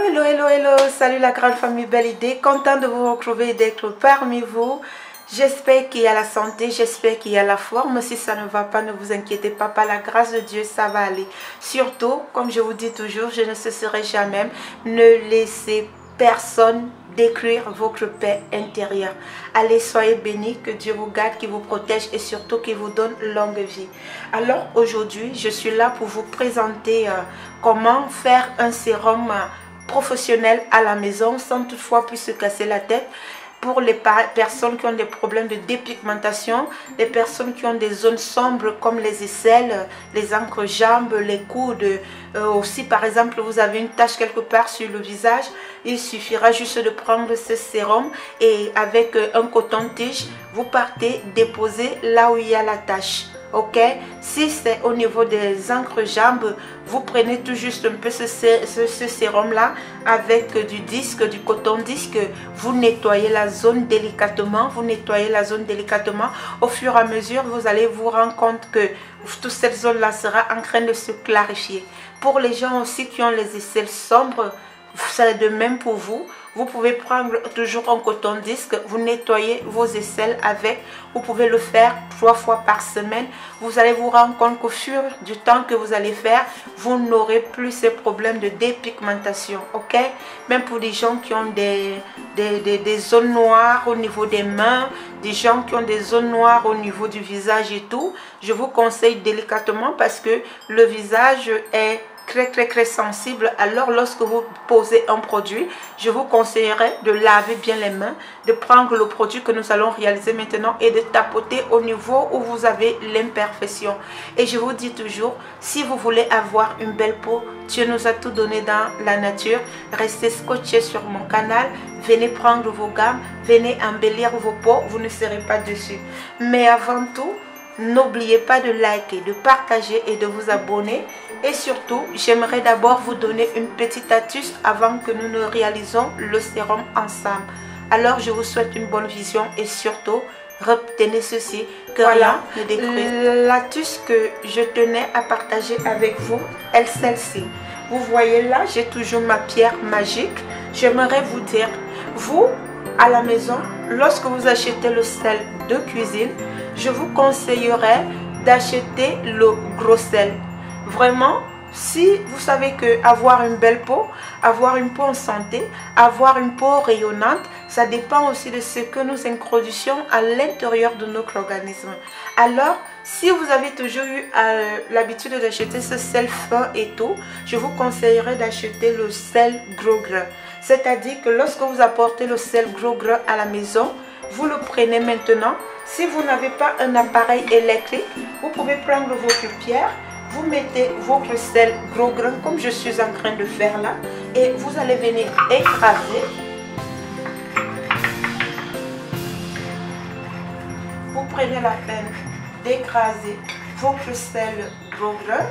hello, hello, hello, salut la grande famille Belle Idée, content de vous retrouver et d'être parmi vous. J'espère qu'il y a la santé, j'espère qu'il y a la forme. Si ça ne va pas, ne vous inquiétez pas, par la grâce de Dieu, ça va aller. Surtout, comme je vous dis toujours, je ne cesserai jamais, ne laissez personne détruire votre paix intérieure. Allez, soyez bénis, que Dieu vous garde, qu'il vous protège et surtout qu'il vous donne longue vie. Alors aujourd'hui, je suis là pour vous présenter comment faire un sérum professionnel à la maison sans toutefois plus se casser la tête. Pour les personnes qui ont des problèmes de dépigmentation, les personnes qui ont des zones sombres comme les aisselles, les entrejambes, les coudes, aussi par exemple vous avez une tache quelque part sur le visage, il suffira juste de prendre ce sérum et avec un coton-tige, vous partez déposer là où il y a la tache. Ok, si c'est au niveau des entrejambes, vous prenez tout juste un peu ce sérum là avec du disque, du coton disque, vous nettoyez la zone délicatement, au fur et à mesure vous allez vous rendre compte que toute cette zone là sera en train de se clarifier. Pour les gens aussi qui ont les aisselles sombres, c'est de même pour vous. Vous pouvez prendre toujours un coton disque, vous nettoyez vos aisselles avec, vous pouvez le faire 3 fois par semaine. Vous allez vous rendre compte qu'au fur du temps que vous allez faire, vous n'aurez plus ces problèmes de dépigmentation, ok? Même pour les gens qui ont des zones noires au niveau des mains, des gens qui ont des zones noires au niveau du visage et tout, je vous conseille délicatement parce que le visage est très sensible. Alors lorsque vous posez un produit, je vous conseillerais de laver bien les mains, de prendre le produit que nous allons réaliser maintenant et de tapoter au niveau où vous avez l'imperfection. Et je vous dis toujours, si vous voulez avoir une belle peau, Dieu nous a tout donné dans la nature. Restez scotchés sur mon canal, venez prendre vos gammes, venez embellir vos peaux, vous ne serez pas dessus. Mais avant tout, n'oubliez pas de liker, de partager et de vous abonner. Et surtout, j'aimerais d'abord vous donner une petite astuce avant que nous ne réalisons le sérum ensemble. Alors, je vous souhaite une bonne vision et surtout, retenez ceci, que voilà, rien ne détruit. L'astuce que je tenais à partager avec vous est celle-ci. Vous voyez là, j'ai toujours ma pierre magique. J'aimerais vous dire, vous, à la maison, lorsque vous achetez le sel de cuisine, je vous conseillerais d'acheter le gros sel. Vraiment, si vous savez que avoir une belle peau, avoir une peau en santé, avoir une peau rayonnante, ça dépend aussi de ce que nous introduisons à l'intérieur de notre organisme. Alors, si vous avez toujours eu l'habitude d'acheter ce sel fin et tout, je vous conseillerais d'acheter le sel gros gras. C'est-à-dire que lorsque vous apportez le sel gros gras à la maison, vous le prenez maintenant. Si vous n'avez pas un appareil électrique, vous pouvez prendre votre pierre, vous mettez votre sel gros grain comme je suis en train de faire là et vous allez venir écraser. Vous prenez la peine d'écraser votre sel gros grain.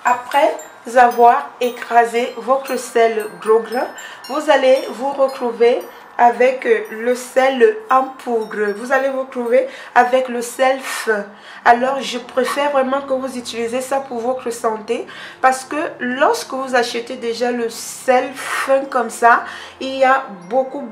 Après avoir écrasé votre sel gros grain, vous allez vous retrouver avec le sel en poudre. Vous allez vous retrouver avec le sel fin. Alors, je préfère vraiment que vous utilisez ça pour votre santé parce que lorsque vous achetez déjà le sel fin comme ça, il y a beaucoup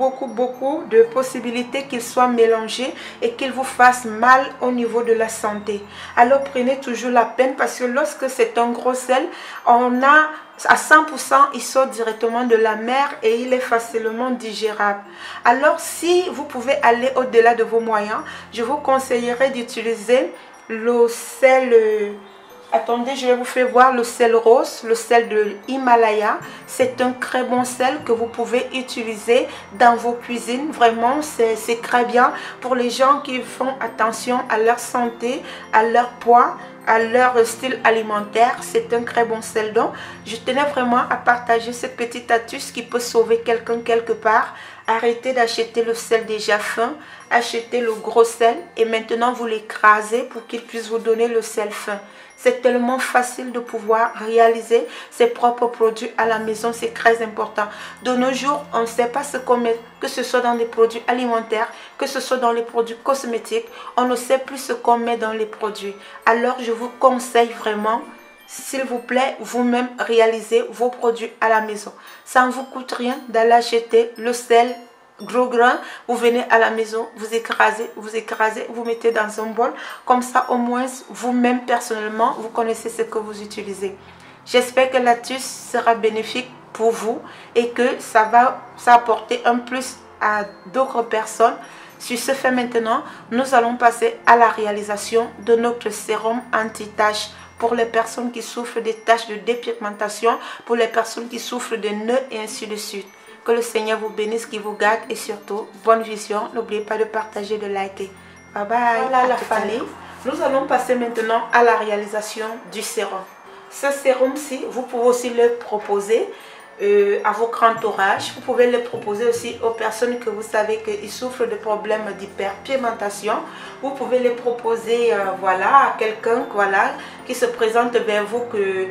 de possibilités qu'il soit mélangé et qu'il vous fasse mal au niveau de la santé. Alors, prenez toujours la peine parce que lorsque c'est un gros sel, on a à 100%, il sort directement de la mer et il est facilement digérable. Alors, si vous pouvez aller au-delà de vos moyens, je vous conseillerais d'utiliser le sel. Attendez, je vais vous faire voir le sel rose, le sel de Himalaya. C'est un très bon sel que vous pouvez utiliser dans vos cuisines. Vraiment, c'est très bien pour les gens qui font attention à leur santé, à leur poids, à leur style alimentaire. C'est un très bon sel. Donc, je tenais vraiment à partager cette petite astuce qui peut sauver quelqu'un quelque part. Arrêtez d'acheter le sel déjà fin, achetez le gros sel et maintenant vous l'écrasez pour qu'il puisse vous donner le sel fin. C'est tellement facile de pouvoir réaliser ses propres produits à la maison, c'est très important. De nos jours, on ne sait pas ce qu'on met, que ce soit dans les produits alimentaires, que ce soit dans les produits cosmétiques, on ne sait plus ce qu'on met dans les produits. Alors je vous conseille vraiment s'il vous plaît, vous-même réalisez vos produits à la maison. Ça ne vous coûte rien d'aller acheter le sel gros grain. Vous venez à la maison, vous écrasez, vous mettez dans un bol. Comme ça, au moins, vous-même, personnellement, vous connaissez ce que vous utilisez. J'espère que l'astuce sera bénéfique pour vous et que ça va apporter un plus à d'autres personnes. Sur ce fait, maintenant, nous allons passer à la réalisation de notre sérum anti-taches pour les personnes qui souffrent des taches de dépigmentation, pour les personnes qui souffrent de nœuds et ainsi de suite. Que le Seigneur vous bénisse, qu'il vous garde et surtout, bonne vision. N'oubliez pas de partager, de liker. Bye bye. Voilà la famille. Nous allons passer maintenant à la réalisation du sérum. Ce sérum-ci, vous pouvez aussi le proposer à vos grands entourages. Vous pouvez le proposer aussi aux personnes que vous savez qu'ils souffrent de problèmes d'hyperpigmentation. Vous pouvez le proposer voilà, à quelqu'un voilà, qui se présente vers vous que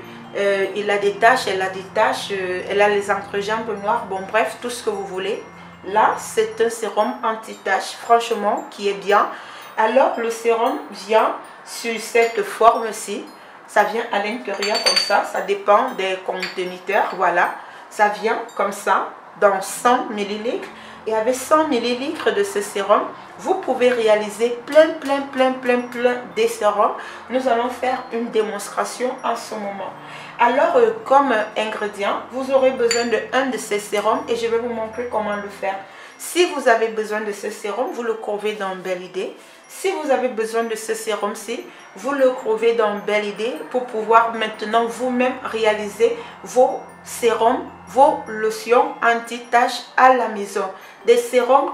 il a des taches, elle a des taches, elle a les entrejambes noires, bon bref, tout ce que vous voulez. Là, c'est un sérum anti-taches, franchement, qui est bien. Alors, le sérum vient sur cette forme-ci. Ça vient à l'intérieur comme ça dépend des conteniteurs, voilà. Ça vient comme ça, dans 100 ml. Et avec 100 ml de ce sérum, vous pouvez réaliser plein de sérums. Nous allons faire une démonstration en ce moment. Alors, comme ingrédient, vous aurez besoin de un de ces sérums et je vais vous montrer comment le faire. Si vous avez besoin de ce sérum, vous le trouvez dans Belle Idée. Si vous avez besoin de ce sérum-ci, vous le trouvez dans Belle Idée pour pouvoir maintenant vous-même réaliser vos sérums, vos lotions anti-taches à la maison. Des sérums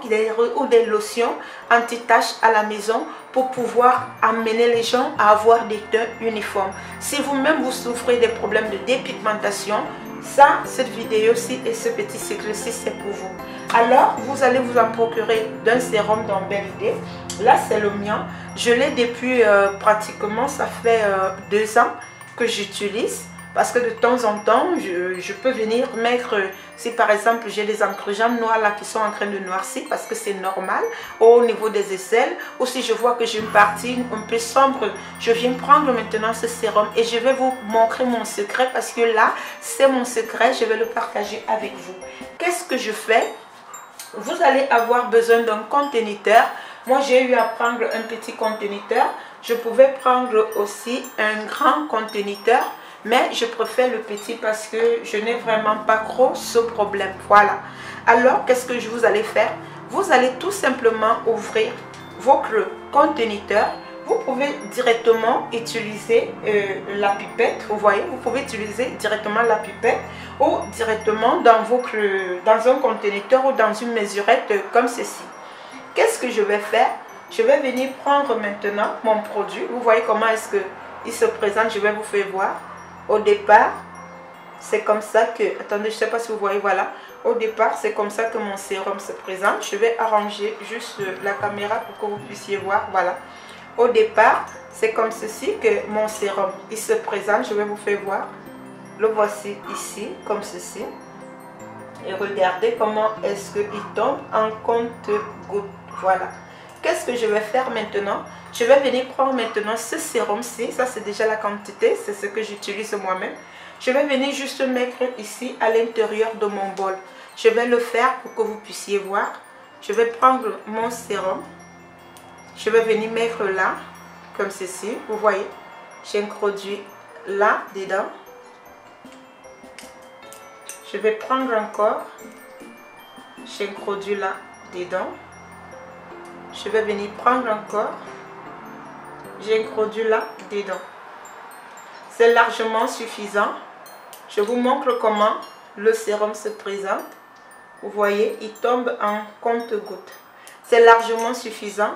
ou des lotions anti-taches à la maison pour pouvoir amener les gens à avoir des teints uniformes. Si vous-même vous souffrez des problèmes de dépigmentation, ça, cette vidéo-ci et ce petit cycle-ci, c'est pour vous. Alors, vous allez vous en procurer d'un sérum dans Belle Idée. Là, c'est le mien. Je l'ai depuis pratiquement, ça fait 2 ans que j'utilise. Parce que de temps en temps, je peux venir mettre, si par exemple j'ai des entrejambes noires là qui sont en train de noircir, parce que c'est normal, au niveau des aisselles, ou si je vois que j'ai une partie un peu sombre, je viens prendre maintenant ce sérum et je vais vous montrer mon secret, parce que là, c'est mon secret, je vais le partager avec vous. Qu'est-ce que je fais? Vous allez avoir besoin d'un conteneur. Moi, j'ai eu à prendre un petit conteneur. Je pouvais prendre aussi un grand conteneur. Mais je préfère le petit parce que je n'ai vraiment pas trop ce problème. Voilà. Alors, qu'est-ce que vous allez faire? Vous allez tout simplement ouvrir votre conteneur. Vous pouvez directement utiliser la pipette. Vous voyez, vous pouvez utiliser directement la pipette ou directement dans un conteneur ou dans une mesurette comme ceci. Qu'est-ce que je vais faire? Je vais venir prendre maintenant mon produit. Vous voyez comment est-ce qu'il se présente. Je vais vous faire voir. Au départ, c'est comme ça que... Attendez, je ne sais pas si vous voyez, voilà. Au départ, c'est comme ça que mon sérum se présente. Je vais arranger juste la caméra pour que vous puissiez voir, voilà. Au départ, c'est comme ceci que mon sérum, il se présente. Je vais vous faire voir. Le voici ici, comme ceci. Et regardez comment est-ce qu'il tombe en compte-gouttes. Voilà. Qu'est-ce que je vais faire maintenant? Je vais venir prendre maintenant ce sérum-ci. Ça, c'est déjà la quantité. C'est ce que j'utilise moi-même. Je vais venir juste mettre ici à l'intérieur de mon bol. Je vais le faire pour que vous puissiez voir. Je vais prendre mon sérum. Je vais venir mettre là, comme ceci. Vous voyez, j'introduis là, dedans. Je vais prendre encore. J'introduis là, dedans. Je vais venir prendre encore. J'introduis là, dedans. C'est largement suffisant. Je vous montre comment le sérum se présente. Vous voyez, il tombe en compte-gouttes. C'est largement suffisant.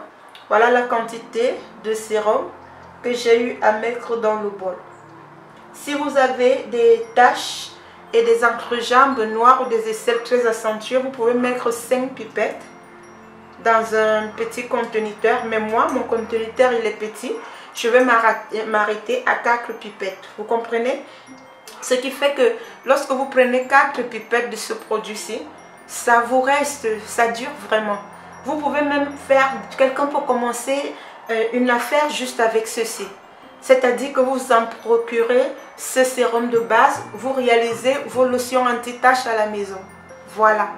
Voilà la quantité de sérum que j'ai eu à mettre dans le bol. Si vous avez des taches et des entrejambes noires ou des aisselles très accentuées, vous pouvez mettre 5 pipettes dans un petit conteneur. Mais moi, mon conteneur, il est petit. Je vais m'arrêter à 4 pipettes. Vous comprenez? Ce qui fait que lorsque vous prenez 4 pipettes de ce produit-ci, ça vous reste, ça dure vraiment. Vous pouvez même faire, quelqu'un peut commencer une affaire juste avec ceci. C'est-à-dire que vous en procurez ce sérum de base, vous réalisez vos lotions anti-taches à la maison. Voilà.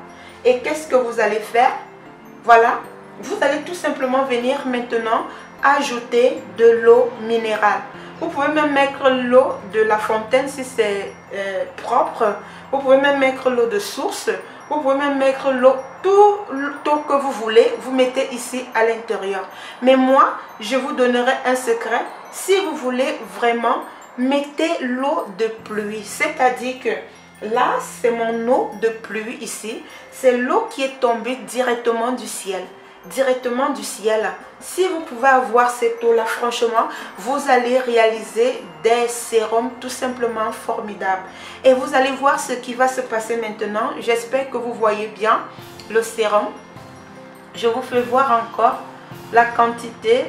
Et qu'est-ce que vous allez faire? Voilà. Vous allez tout simplement venir maintenant ajouter de l'eau minérale. Vous pouvez même mettre l'eau de la fontaine si c'est propre. Vous pouvez même mettre l'eau de source. Vous pouvez même mettre l'eau, tout l'eau que vous voulez, vous mettez ici à l'intérieur. Mais moi, je vous donnerai un secret. Si vous voulez vraiment, mettez l'eau de pluie. C'est-à-dire que là, c'est mon eau de pluie ici. C'est l'eau qui est tombée directement du ciel. Directement du ciel. Si vous pouvez avoir cette eau là, franchement, vous allez réaliser des sérums tout simplement formidables. Et vous allez voir ce qui va se passer maintenant. J'espère que vous voyez bien le sérum. Je vous fais voir encore la quantité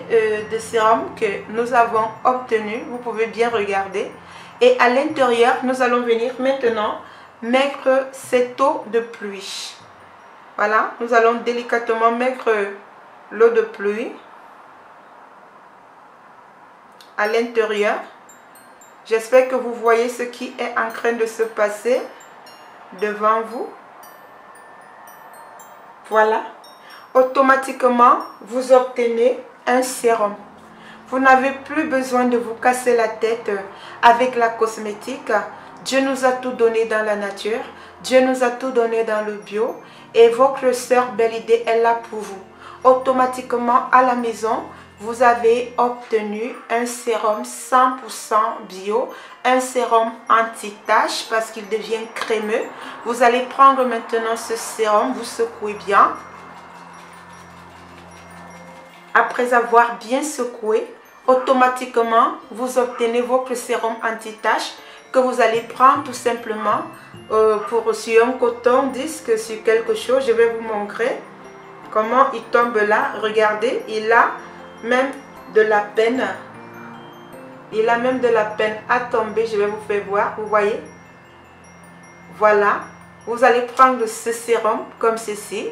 de sérum que nous avons obtenu. Vous pouvez bien regarder. Et à l'intérieur, nous allons venir maintenant mettre cette eau de pluie. Voilà, nous allons délicatement mettre l'eau de pluie à l'intérieur. J'espère que vous voyez ce qui est en train de se passer devant vous. Voilà. Automatiquement, vous obtenez un sérum. Vous n'avez plus besoin de vous casser la tête avec la cosmétique. Dieu nous a tout donné dans la nature. Dieu nous a tout donné dans le bio. Et votre sœur Belle Idée est là pour vous. Automatiquement, à la maison, vous avez obtenu un sérum 100% bio, un sérum anti-tache parce qu'il devient crémeux. Vous allez prendre maintenant ce sérum, vous secouez bien. Après avoir bien secoué, automatiquement, vous obtenez votre sérum anti-tache que vous allez prendre tout simplement sur un coton disque, sur quelque chose. Je vais vous montrer comment il tombe là. Regardez, il a même de la peine. Il a même de la peine à tomber. Je vais vous faire voir. Vous voyez? Voilà. Vous allez prendre ce sérum comme ceci.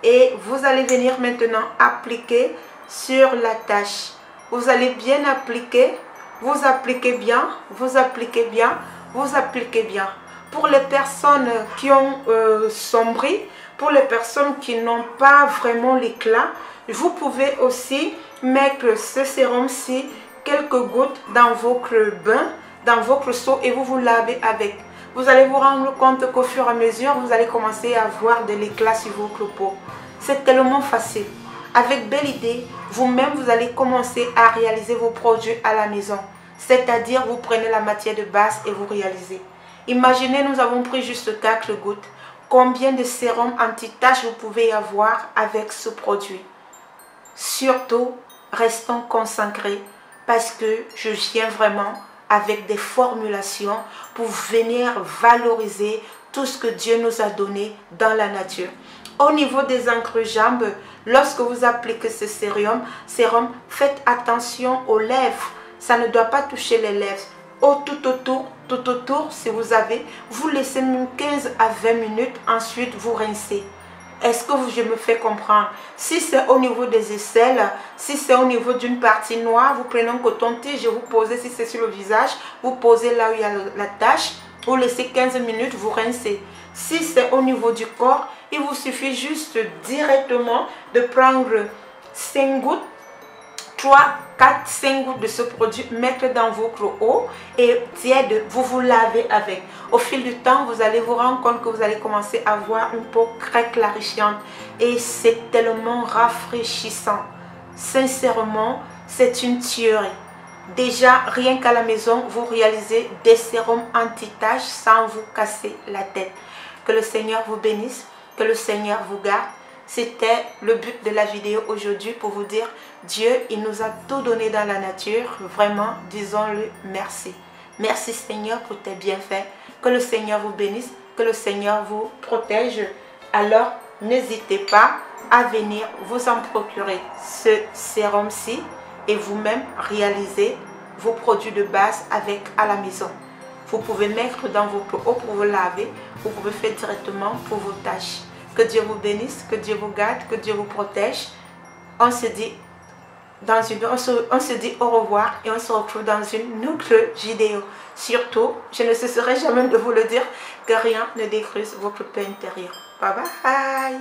Et vous allez venir maintenant appliquer sur la tache. Vous allez bien appliquer. Vous appliquez bien. Vous appliquez bien. Vous appliquez bien. Pour les personnes qui ont sombri, pour les personnes qui n'ont pas vraiment l'éclat, vous pouvez aussi mettre ce sérum-ci, quelques gouttes dans votre bain, dans votre seau et vous vous lavez avec. Vous allez vous rendre compte qu'au fur et à mesure, vous allez commencer à avoir de l'éclat sur votre peau. C'est tellement facile. Avec Belle Idée, vous-même, vous allez commencer à réaliser vos produits à la maison. C'est-à-dire, vous prenez la matière de base et vous réalisez. Imaginez, nous avons pris juste 4 gouttes. Combien de sérum anti-tache vous pouvez avoir avec ce produit? Surtout, restons concentrés parce que je viens vraiment avec des formulations pour venir valoriser tout ce que Dieu nous a donné dans la nature. Au niveau des entrejambes, lorsque vous appliquez ce sérum, faites attention aux lèvres. Ça ne doit pas toucher les lèvres. Tout autour, si vous avez, vous laissez 15 à 20 minutes, ensuite vous rincez. Est-ce que je me fais comprendre? Si c'est au niveau des aisselles, si c'est au niveau d'une partie noire, vous prenez un coton-tige, vous posez, si c'est sur le visage, vous posez là où il y a la tache, vous laissez 15 minutes, vous rincez. Si c'est au niveau du corps, il vous suffit juste directement de prendre 5 gouttes, 3, 4, 5 gouttes de ce produit, mettre dans votre eau et tiède, vous vous lavez avec. Au fil du temps, vous allez vous rendre compte que vous allez commencer à avoir une peau très clarifiante et c'est tellement rafraîchissant. Sincèrement, c'est une tuerie. Déjà, rien qu'à la maison, vous réalisez des sérums anti-taches sans vous casser la tête. Que le Seigneur vous bénisse, que le Seigneur vous garde. C'était le but de la vidéo aujourd'hui pour vous dire, Dieu, il nous a tout donné dans la nature. Vraiment, disons-le merci. Merci Seigneur pour tes bienfaits. Que le Seigneur vous bénisse, que le Seigneur vous protège. Alors, n'hésitez pas à venir vous en procurer ce sérum-ci et vous-même réaliser vos produits de base avec à la maison. Vous pouvez mettre dans votre eau pour vous laver. Vous pouvez faire directement pour vos tâches. Que Dieu vous bénisse, que Dieu vous garde, que Dieu vous protège. On se dit on se dit au revoir et on se retrouve dans une autre vidéo. Surtout, je ne cesserai jamais de vous le dire, que rien ne détruise votre paix intérieure. Bye bye.